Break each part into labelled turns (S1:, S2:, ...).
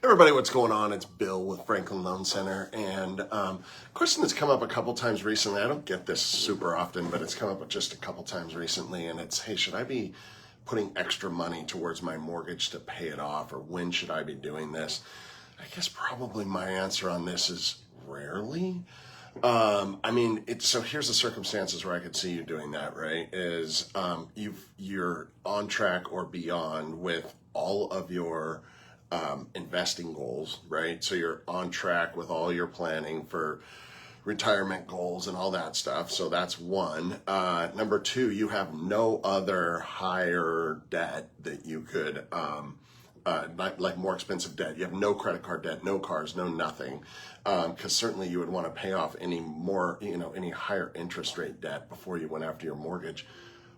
S1: Everybody, what's going on? It's Bill with Franklin Loan Center, and question that's come up a couple times recently. I don't get this super often, but it's come up just a couple times recently, and it's, hey, should I be putting extra money towards my mortgage to pay it off, or when should I be doing this? I guess probably my answer on this is rarely. So here's the circumstances where I could see you doing that, right? Is you're on track or beyond with all of your investing goals, right? So you're on track with all your planning for retirement goals and all that stuff. So that's one. Number two, you have no other higher debt that you could, like more expensive debt. You have no credit card debt, no cars, no nothing. Because certainly you would want to pay off any more, any higher interest rate debt before you went after your mortgage,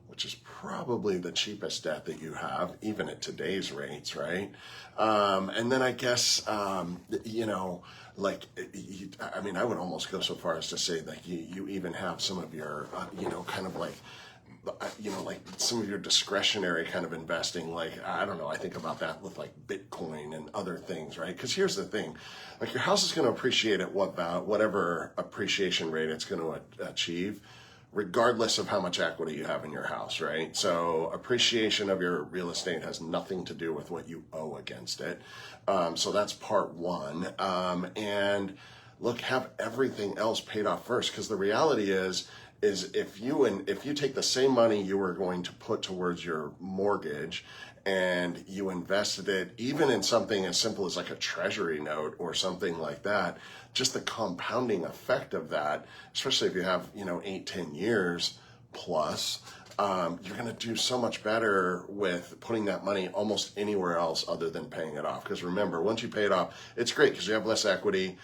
S1: which is probably the cheapest debt that you have, even at today's rates, right? And then I guess, I would almost go so far as to say that you even have some of your, like some of your discretionary kind of investing, like, I don't know, I think about that with like Bitcoin and other things, right? Because here's the thing, like your house is going to appreciate at whatever appreciation rate it's going to achieve, regardless of how much equity you have in your house, right? So appreciation of your real estate has nothing to do with what you owe against it. So that's part one. And look, have everything else paid off first, because the reality is if you take the same money you were going to put towards your mortgage and you invested it even in something as simple as like a treasury note or something like that, just the compounding effect of that, especially if you have 8-10 years plus, you're going to do so much better with putting that money almost anywhere else other than paying it off. Because remember, once you pay it off, it's great because you have less equity.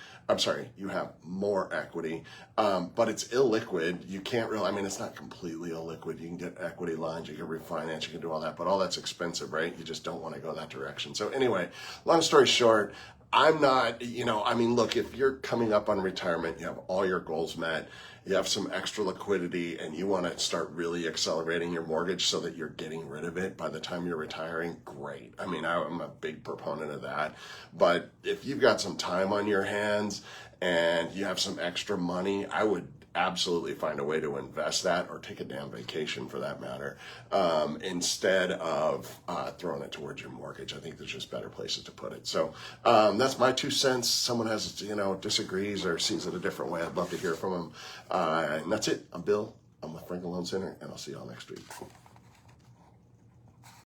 S1: You have more equity, but it's illiquid. You can't really, it's not completely illiquid. You can get equity lines, you can refinance, you can do all that, but all that's expensive, right? You just don't want to go that direction. So anyway, long story short, I'm not, look, if you're coming up on retirement, you have all your goals met, you have some extra liquidity, and you want to start really accelerating your mortgage so that you're getting rid of it by the time you're retiring, great. I'm a big proponent of that. But if you've got some time on your hands and you have some extra money, I would absolutely find a way to invest that, or take a damn vacation for that matter, instead of throwing it towards your mortgage. I think there's just better places to put it. So that's my 2 cents. Someone has, disagrees or sees it a different way, I'd love to hear from them. And that's it. I'm Bill. I'm with Franklin Loan Center, and I'll see y'all next week.